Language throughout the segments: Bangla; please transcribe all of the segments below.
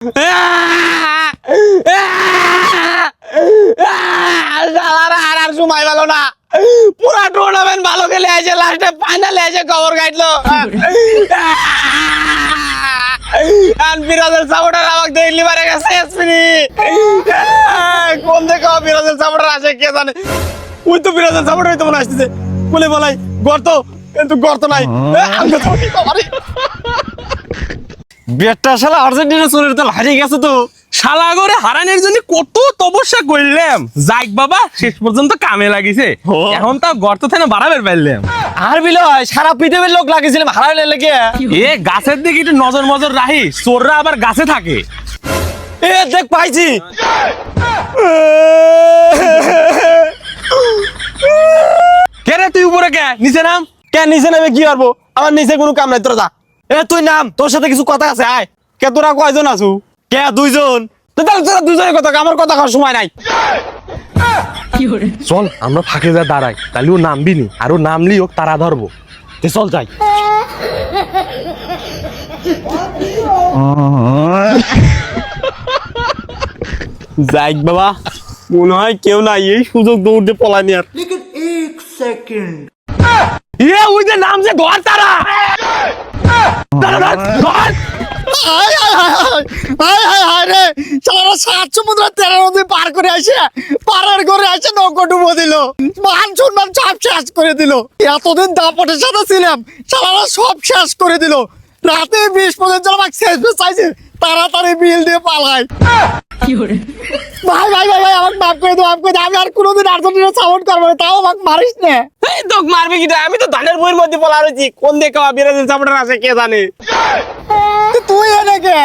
আর সময় ভালো না, পুরা টুর্নামেন্ট ভালো খেলে আছে, লাস্টে ফাইনালে এসে খবর কাটলো। বিরাজের সাপোর্টার আমাকে দেখলি মারে গেছে। কোন দেখো বিরাজের সাপোর্টার আসে কে জানে। ওই তো বিরাজের সাপোর্টার তো মনে আসতেছে, বলে বলাই গর্ত, কিন্তু গর্ত নাই। বেটা শালা আর্জেন্টিনা চোরের দল হারিয়ে গেছে তো। শালা করে হারানোর জন্য কত তপস্যা করলাম, যাক বাবা শেষ পর্যন্ত কামে লাগিছে। এখন তো গর্ত থেকে বাড়াবের পারলাম। আর বিলয় সারা পৃথিবীর লোক লাগিয়েছিলাম হারাইলে লেগে। এ গাছের দিকে একটু নজর মজর রাখি, চোররা আবার গাছে থাকে। এ দেখ পাইছি। কে রে তুই উপরে কে, নিচে নাম। কে নিচে নামে কি করবো, আমার নিচে কোনো কাম নাই, তোরা যা। এ তুই নাম, তোর সাথে কিছু কথা আছে আয়। কে তোরা কয়জন আছো? কে দুইজন? তাহলে তোরা দুজনের কথা, আমার কথা কওয়ার সময় নাই। চল আমরা ফাঁকে যা দাঁড়াই, তাহলে ও নামবি নি, আর ও নামলি ও তারা ধরবো। চল যাই। যাই বাবা, মনে হয় কেউ নাই, এই সুযোগ দৌড়তে পলানি আর। ওই যে নাম যে ধর তারা। পার করে আসে, পাড়ার ঘরে আসে নৌকো ডুবো দিল, মান সম্মান সব শেষ করে দিল। এতদিন দাপটের সাথে ছিলাম, সারা সব শেষ করে দিল। রাতে 20 পর্যন্ত আমাকে শেষ চাইছে, তাড়াতাড়ি বিল দিয়ে পালাই। ভাই ভাই ভাই ভাই আমাকে মাফ করে দাও, মাফ করে দাও। আমি আর কোনোদিন আর্জেন্টিনা সাপোর্ট করবো না, তাও আমাকে মারিস না। তোকে মারবি কিনা, আমি তো ধানের বইয়ের মধ্যে পলা রয়েছি। কোন দেখে বিরাজিল সাপোর্টার আছে কে জানে। তুই এনেকে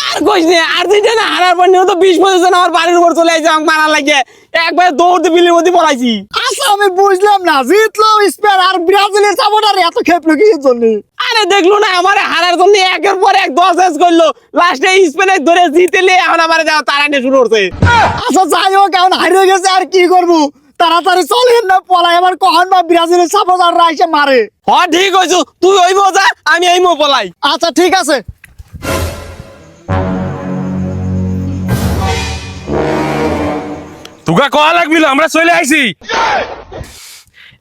আর কইস না, আর্জেন্টিনা হারার পর নিয়ে তো 20 পর্যন্ত আমার বাড়ির উপর চলে আসছে, আমাকে মারার লাগে। একবার দৌড়তে বিলের মধ্যে পলাইছি। আচ্ছা আমি বুঝলাম না, জিতলো স্পেন আর ব্রাজিলের সাপোর্টার এত খেপলো কি জন্য? আরে দেখলো না আমার হারার জন্য একের পর এক 10 শেষ করলো, লাস্টে স্পেনে ধরে জিতেলে এখন আমার তাড়ানো শুরু করছে। আচ্ছা যাই হোক, এখন হারিয়ে গেছে আর কি করবো, তাড়াতাড়ি চলেন না পলাই। আমার কখন বা ব্রাজিলের সাপোর্টাররা এসে মারে। হ্যাঁ ঠিক হয়েছে, তুই ওই মজা আমি এই মো পলাই। আচ্ছা ঠিক আছে। তোকে কয়া লাগবিল, আমরা চলে আইছি।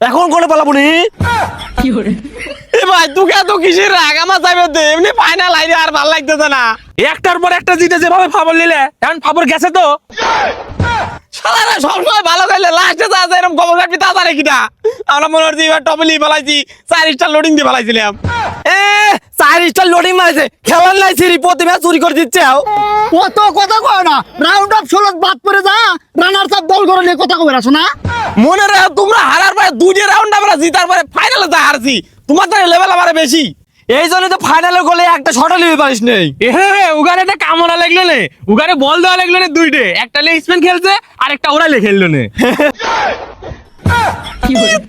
এখন করে পালাবো নি? এ ভাই তোকে এত কিসের রাগ? আমার যাবে দে, এমনি ফাইনাল আইরে আর ভালো লাগতেছে না। একটার পর একটা জিতে যেভাবে ফাবর নিলে, এখন ফাবর গেছে তো। শালারা সবসময় ভালো খেলে, লাস্টে যা যা এরকম খবর কাটবি তাড়াতাড়ি কিনা। আমরা মনে হচ্ছে এবার টপলি ফেলাইছি, 4 স্টার লোডিং দিয়ে ফেলাইছিলাম। 4 স্টার লোডিং মারছে, খেলার নাই সিরি প্রতি ম্যাচ চুরি করে দিচ্ছে। কত কথা কয় না, রাউন্ড অফ 16 বাদ পড়ে যা, রানার সাপ বল করে নিয়ে কথা কবে আসো না। মনে রাখো তোমরা হারার পরে 2 রাউন্ড আমরা জিতার পরে ফাইনালে যা হারছি, তোমার তো লেভেল আমারে বেশি। এই জন্য তো ফাইনালে গলে একটা শটও নিতে পারিস নাই। উগারে একটা কামড়া লাগলো নে, উগারে বল দেওয়া লাগলো নে দুইটে, একটা লে স্পেন খেলছে আর একটা ওরা লে খেললো নে।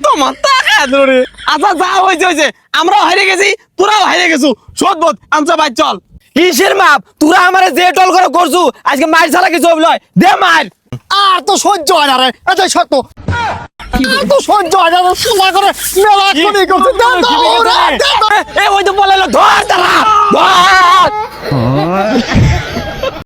তোমার টাকা ধরে। আচ্ছা যা হয়েছে হয়েছে, আমরাও হারিয়ে গেছি, তোরাও হারিয়ে গেছু। শোধবোধ আমসা ভাই চল। কিসের মাপ, তোরা আমারে যে টল করে করছু, আজকে মার ছাড়া কিছু হইল দে মার। আর তো সহ্য হয় না রে, এটা সত্য। আর তো সহ্য হয় না রে, সোনা করে মেলা কোনি করছে। ওই তো বলে ধর তারা ধর।